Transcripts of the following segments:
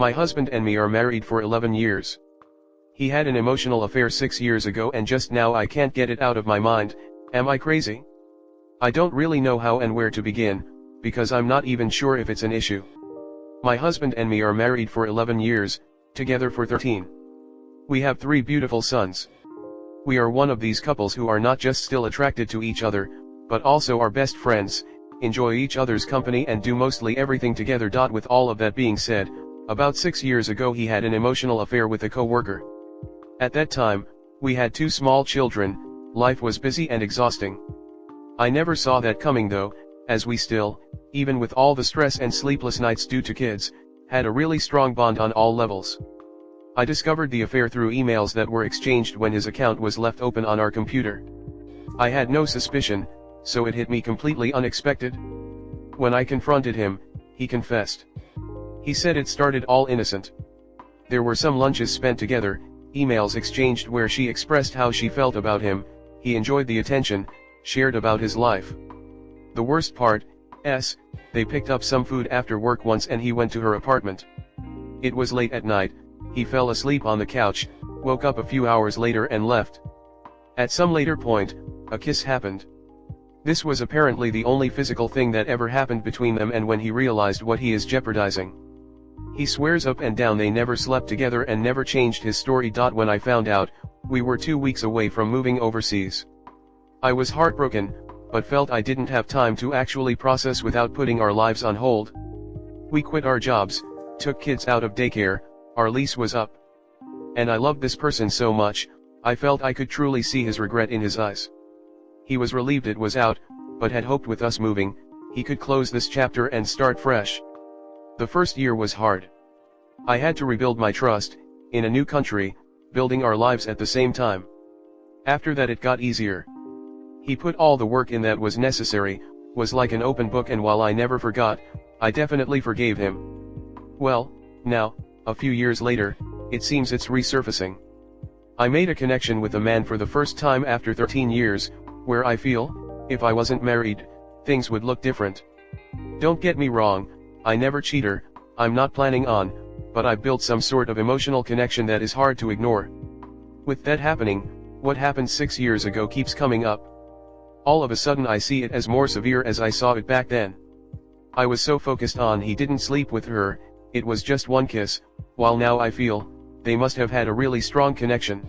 My husband and me are married for 11 years. He had an emotional affair 6 years ago and just now I can't get it out of my mind. Am I crazy? I don't really know how and where to begin, because I'm not even sure if it's an issue. My husband and me are married for 11 years, together for 13. We have 3 beautiful sons. We are one of these couples who are not just still attracted to each other, but also are best friends, enjoy each other's company and do mostly everything together. With all of that being said, about 6 years ago he had an emotional affair with a co-worker. At that time, we had 2 small children, life was busy and exhausting. I never saw that coming though, as we still, even with all the stress and sleepless nights due to kids, had a really strong bond on all levels. I discovered the affair through emails that were exchanged when his account was left open on our computer. I had no suspicion, so it hit me completely unexpected. When I confronted him, he confessed. He said it started all innocent. There were some lunches spent together, emails exchanged where she expressed how she felt about him, he enjoyed the attention, shared about his life. The worst part, they picked up some food after work once and he went to her apartment. It was late at night, he fell asleep on the couch, woke up a few hours later and left. At some later point, a kiss happened. This was apparently the only physical thing that ever happened between them, and when he realized what he is jeopardizing, he swears up and down they never slept together and never changed his story. When I found out, we were 2 weeks away from moving overseas. I was heartbroken, but felt I didn't have time to actually process without putting our lives on hold. We quit our jobs, took kids out of daycare, our lease was up. And I loved this person so much, I felt I could truly see his regret in his eyes. He was relieved it was out, but had hoped with us moving, he could close this chapter and start fresh. The first year was hard. I had to rebuild my trust, in a new country, building our lives at the same time. After that it got easier. He put all the work in that was necessary, was like an open book, and while I never forgot, I definitely forgave him. Well, now, a few years later, it seems it's resurfacing. I made a connection with a man for the first time after 13 years, where I feel, if I wasn't married, things would look different. Don't get me wrong, I never cheat her, I'm not planning on, but I've built some sort of emotional connection that is hard to ignore. With that happening, what happened 6 years ago keeps coming up. All of a sudden I see it as more severe as I saw it back then. I was so focused on he didn't sleep with her, it was just one kiss, while now I feel, they must have had a really strong connection.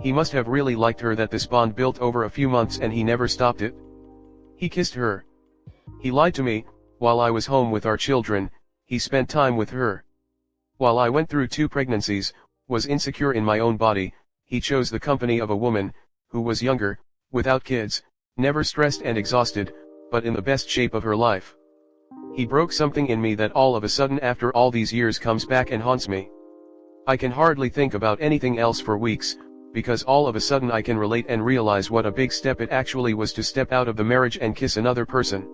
He must have really liked her that this bond built over a few months and he never stopped it. He kissed her. He lied to me, while I was home with our children, he spent time with her. While I went through 2 pregnancies, was insecure in my own body, he chose the company of a woman, who was younger, without kids, never stressed and exhausted, but in the best shape of her life. He broke something in me that all of a sudden after all these years comes back and haunts me. I can hardly think about anything else for weeks, because all of a sudden I can relate and realize what a big step it actually was to step out of the marriage and kiss another person.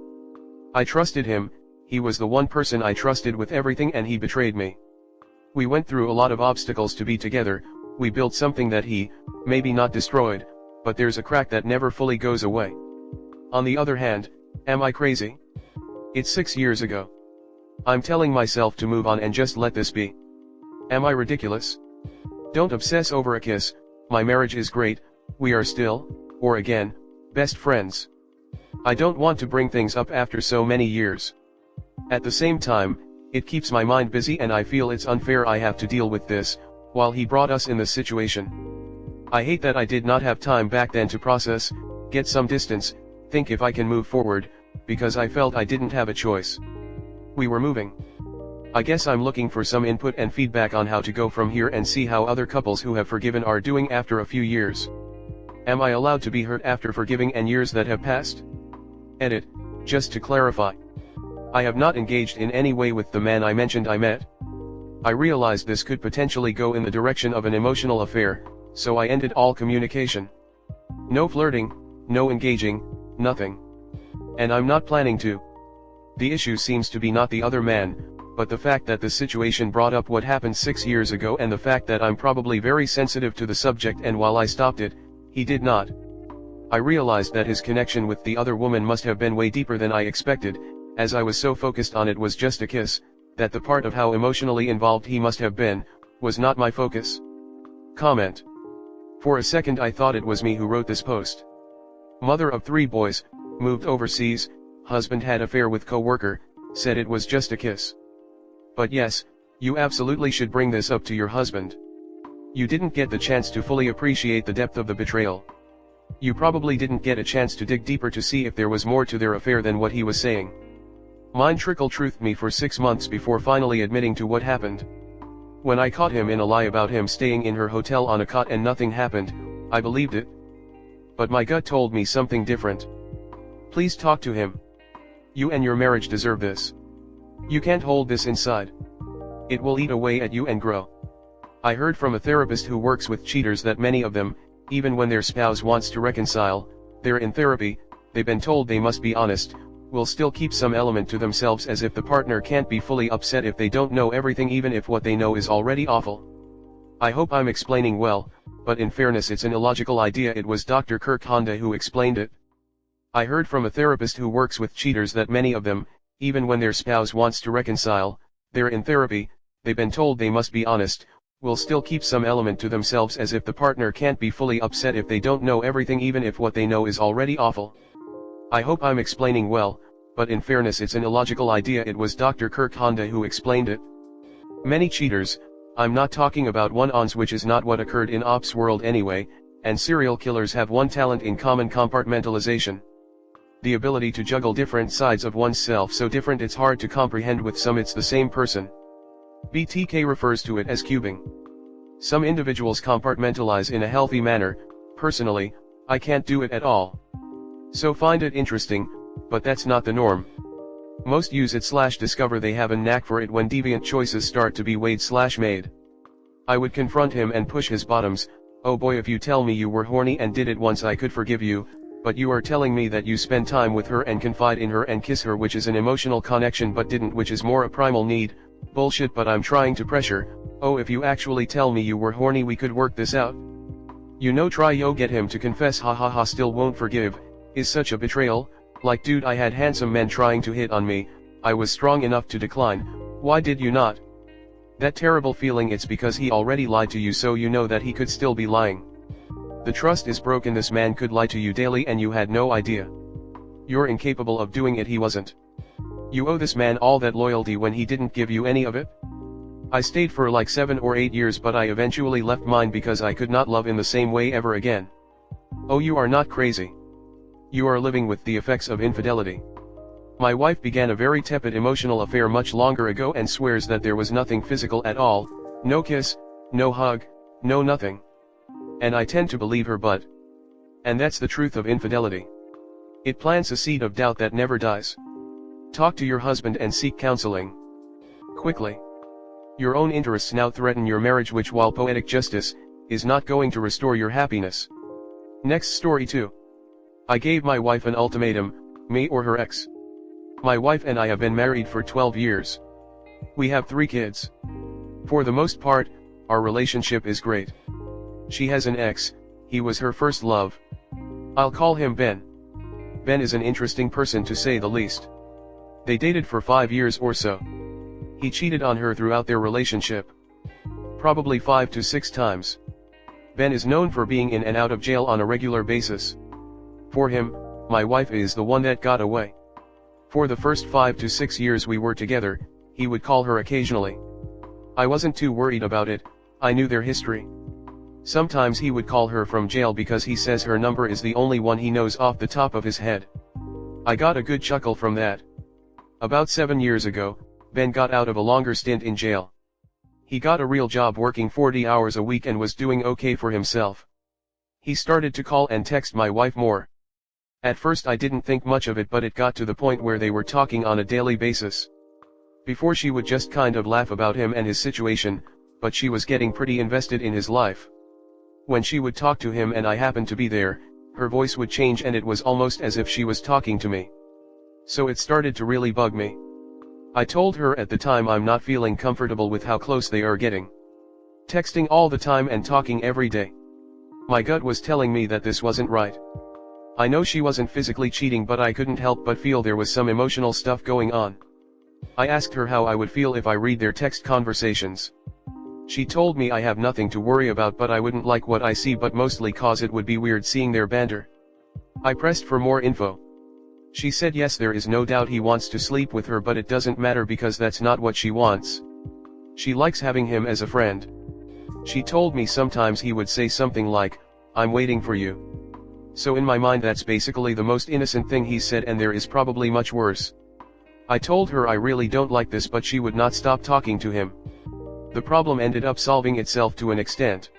I trusted him, he was the one person I trusted with everything, and he betrayed me. We went through a lot of obstacles to be together, we built something that he, maybe not destroyed, but there's a crack that never fully goes away. On the other hand, am I crazy? It's 6 years ago. I'm telling myself to move on and just let this be. Am I ridiculous? Don't obsess over a kiss, my marriage is great, we are still, or again, best friends. I don't want to bring things up after so many years. At the same time, it keeps my mind busy and I feel it's unfair I have to deal with this, while he brought us in this situation. I hate that I did not have time back then to process, get some distance, think if I can move forward, because I felt I didn't have a choice. We were moving. I guess I'm looking for some input and feedback on how to go from here and see how other couples who have forgiven are doing after a few years. Am I allowed to be hurt after forgiving and years that have passed? Edit, just to clarify. I have not engaged in any way with the man I mentioned I met. I realized this could potentially go in the direction of an emotional affair, so I ended all communication. No flirting, no engaging, nothing. And I'm not planning to. The issue seems to be not the other man, but the fact that the situation brought up what happened 6 years ago, and the fact that I'm probably very sensitive to the subject, and while I stopped it, he did not. I realized that his connection with the other woman must have been way deeper than I expected, as I was so focused on it was just a kiss, that the part of how emotionally involved he must have been, was not my focus. Comment. For a second I thought it was me who wrote this post. Mother of 3 boys, moved overseas, husband had affair with co-worker, said it was just a kiss. But yes, you absolutely should bring this up to your husband. You didn't get the chance to fully appreciate the depth of the betrayal. You probably didn't get a chance to dig deeper to see if there was more to their affair than what he was saying. Mine trickle-truthed me for 6 months before finally admitting to what happened. When I caught him in a lie about him staying in her hotel on a cot and nothing happened, I believed it. But my gut told me something different. Please talk to him. You and your marriage deserve this. You can't hold this inside. It will eat away at you and grow. I heard from a therapist who works with cheaters that many of them, even when their spouse wants to reconcile, they're in therapy, they've been told they must be honest, will still keep some element to themselves as if the partner can't be fully upset if they don't know everything even if what they know is already awful. I hope I'm explaining well, but in fairness it's an illogical idea. It was Dr. Kirk Honda who explained it. I heard from a therapist who works with cheaters that many of them, even when their spouse wants to reconcile, they're in therapy, they've been told they must be honest, will still keep some element to themselves as if the partner can't be fully upset if they don't know everything even if what they know is already awful. I hope I'm explaining well, but in fairness it's an illogical idea. It was Dr. Kirk Honda who explained it. Many cheaters, I'm not talking about one-ons, which is not what occurred in ops world anyway, and serial killers have one talent in common: compartmentalization. The ability to juggle different sides of oneself so different it's hard to comprehend. With some it's the same person. BTK refers to it as cubing. Some individuals compartmentalize in a healthy manner. Personally, I can't do it at all. So find it interesting, but that's not the norm. Most use it / discover they have a knack for it when deviant choices start to be weighed/made. I would confront him and push his bottoms. Oh boy, if you tell me you were horny and did it once I could forgive you, but you are telling me that you spend time with her and confide in her and kiss her, which is an emotional connection, but didn't, which is more a primal need. Bullshit, but I'm trying to pressure. Oh, if you actually tell me you were horny we could work this out. Try yo, get him to confess, ha, still won't forgive, is such a betrayal. Like, dude, I had handsome men trying to hit on me, I was strong enough to decline, why did you not? That terrible feeling, it's because he already lied to you, so you know that he could still be lying. The trust is broken. This man could lie to you daily and you had no idea. You're incapable of doing it, he wasn't. You owe this man all that loyalty when he didn't give you any of it. I stayed for like 7 or 8 years, but I eventually left mine because I could not love in the same way ever again. Oh, you are not crazy. You are living with the effects of infidelity. My wife began a very tepid emotional affair much longer ago and swears that there was nothing physical at all, no kiss, no hug, no nothing. And I tend to believe her, and that's the truth of infidelity. It plants a seed of doubt that never dies. Talk to your husband and seek counseling. Quickly. Your own interests now threaten your marriage, which, while poetic justice, is not going to restore your happiness. Next story 2. I gave my wife an ultimatum, me or her ex. My wife and I have been married for 12 years. We have 3 kids. For the most part, our relationship is great. She has an ex, he was her first love. I'll call him Ben. Ben is an interesting person to say the least. They dated for 5 years or so. He cheated on her throughout their relationship. Probably 5 to 6 times. Ben is known for being in and out of jail on a regular basis. For him, my wife is the one that got away. For the first 5 to 6 years we were together, he would call her occasionally. I wasn't too worried about it, I knew their history. Sometimes he would call her from jail because he says her number is the only one he knows off the top of his head. I got a good chuckle from that. About 7 years ago, Ben got out of a longer stint in jail. He got a real job working 40 hours a week and was doing okay for himself. He started to call and text my wife more. At first I didn't think much of it, but it got to the point where they were talking on a daily basis. Before she would just kind of laugh about him and his situation, but she was getting pretty invested in his life. When she would talk to him and I happened to be there, her voice would change and it was almost as if she was talking to me. So it started to really bug me. I told her at the time I'm not feeling comfortable with how close they are getting. Texting all the time and talking every day. My gut was telling me that this wasn't right. I know she wasn't physically cheating, but I couldn't help but feel there was some emotional stuff going on. I asked her how I would feel if I read their text conversations. She told me I have nothing to worry about, but I wouldn't like what I see, but mostly cause it would be weird seeing their banter. I pressed for more info. She said yes, there is no doubt he wants to sleep with her, but it doesn't matter because that's not what she wants. She likes having him as a friend. She told me sometimes he would say something like, "I'm waiting for you." So in my mind that's basically the most innocent thing he said, and there is probably much worse. I told her I really don't like this, but she would not stop talking to him. The problem ended up solving itself to an extent.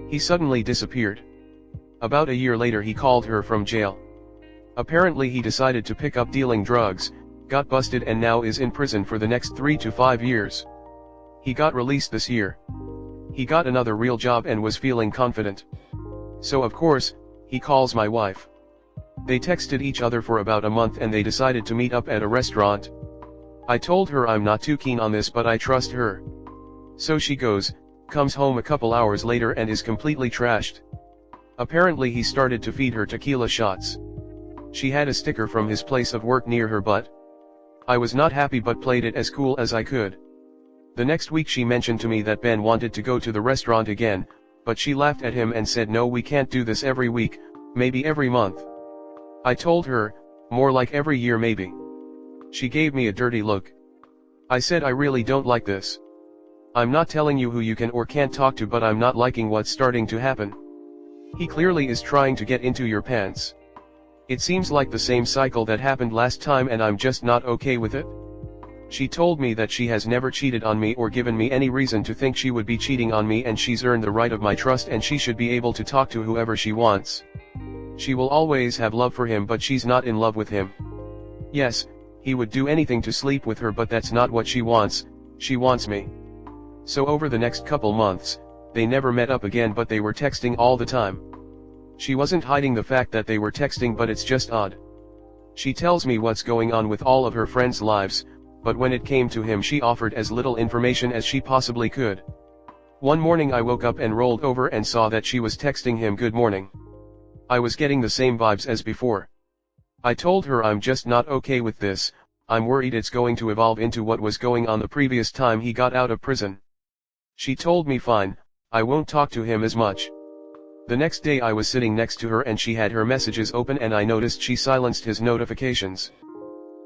He suddenly disappeared. About a year later he called her from jail. Apparently he decided to pick up dealing drugs, got busted, and now is in prison for the next 3 to 5 years. He got released this year. He got another real job and was feeling confident. So of course, he calls my wife. They texted each other for about a month and they decided to meet up at a restaurant. I told her I'm not too keen on this, but I trust her. So she goes, comes home a couple hours later and is completely trashed. Apparently he started to feed her tequila shots. She had a sticker from his place of work near her butt. I was not happy but played it as cool as I could. The next week she mentioned to me that Ben wanted to go to the restaurant again, but she laughed at him and said no, we can't do this every week, maybe every month. I told her, more like every year maybe. She gave me a dirty look. I said I really don't like this. I'm not telling you who you can or can't talk to, but I'm not liking what's starting to happen. He clearly is trying to get into your pants. It seems like the same cycle that happened last time and I'm just not okay with it. She told me that she has never cheated on me or given me any reason to think she would be cheating on me, and she's earned the right of my trust and she should be able to talk to whoever she wants. She will always have love for him, but she's not in love with him. Yes, he would do anything to sleep with her, but that's not what she wants me. So over the next couple months, they never met up again, but they were texting all the time. She wasn't hiding the fact that they were texting, but it's just odd. She tells me what's going on with all of her friends' lives, but when it came to him she offered as little information as she possibly could. One morning I woke up and rolled over and saw that she was texting him good morning. I was getting the same vibes as before. I told her I'm just not okay with this, I'm worried it's going to evolve into what was going on the previous time he got out of prison. She told me fine, I won't talk to him as much. The next day I was sitting next to her and she had her messages open and I noticed she silenced his notifications.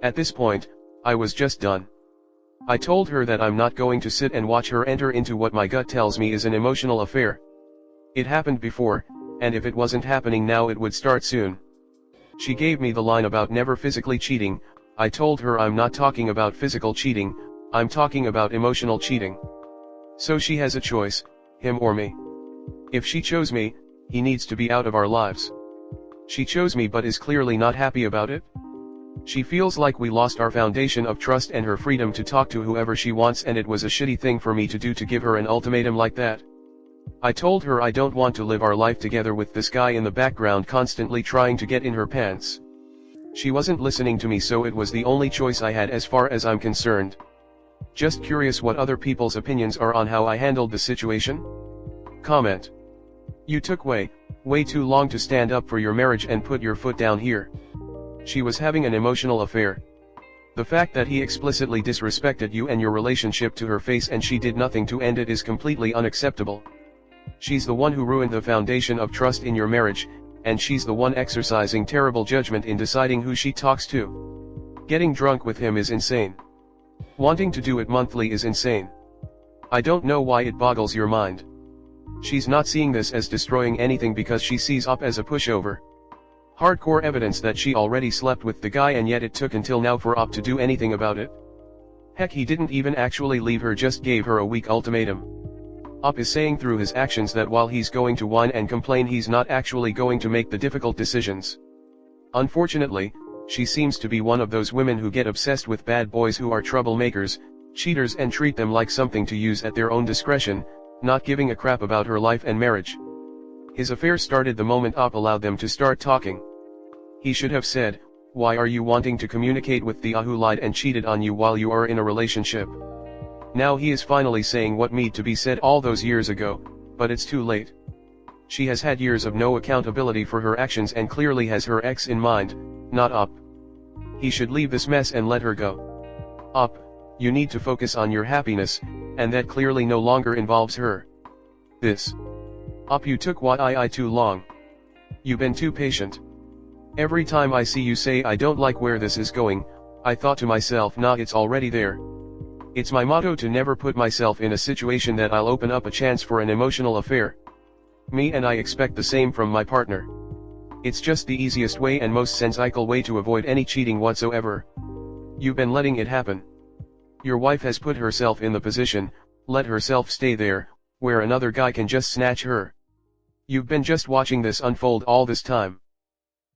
At this point, I was just done. I told her that I'm not going to sit and watch her enter into what my gut tells me is an emotional affair. It happened before, and if it wasn't happening now it would start soon. She gave me the line about never physically cheating. I told her I'm not talking about physical cheating, I'm talking about emotional cheating. So she has a choice, him or me. If she chose me, he needs to be out of our lives. She chose me but is clearly not happy about it. She feels like we lost our foundation of trust and her freedom to talk to whoever she wants, and it was a shitty thing for me to do, to give her an ultimatum like that. I told her I don't want to live our life together with this guy in the background constantly trying to get in her pants. She wasn't listening to me, so it was the only choice I had as far as I'm concerned. Just curious what other people's opinions are on how I handled the situation? Comment. You took way too long to stand up for your marriage and put your foot down here. She was having an emotional affair. The fact that he explicitly disrespected you and your relationship to her face and she did nothing to end it is completely unacceptable. She's the one who ruined the foundation of trust in your marriage, and she's the one exercising terrible judgment in deciding who she talks to. Getting drunk with him is insane. Wanting to do it monthly is insane. I don't know why it boggles your mind. She's not seeing this as destroying anything because she sees up as a pushover. Hardcore evidence that she already slept with the guy, and yet it took until now for Up to do anything about it. Heck, he didn't even actually leave her, just gave her a weak ultimatum. Up is saying through his actions that while he's going to whine and complain, he's not actually going to make the difficult decisions. Unfortunately, she seems to be one of those women who get obsessed with bad boys who are troublemakers, cheaters, and treat them like something to use at their own discretion, not giving a crap about her life and marriage. His affair started the moment Up allowed them to start talking. He should have said, "Why are you wanting to communicate with the who lied and cheated on you while you are in a relationship?" Now he is finally saying what need to be said all those years ago, but it's too late. She has had years of no accountability for her actions and clearly has her ex in mind, not Up. He should leave this mess and let her go. Up, You need to focus on your happiness, and that clearly no longer involves her. This. You took what I too long. You been too patient. Every time I see you say I don't like where this is going, I thought to myself nah, it's already there. It's my motto to never put myself in a situation that I'll open up a chance for an emotional affair. Me and I expect the same from my partner. It's just the easiest way and most sensical way to avoid any cheating whatsoever. You've been letting it happen. Your wife has put herself in the position, let herself stay there, where another guy can just snatch her. You've been just watching this unfold all this time.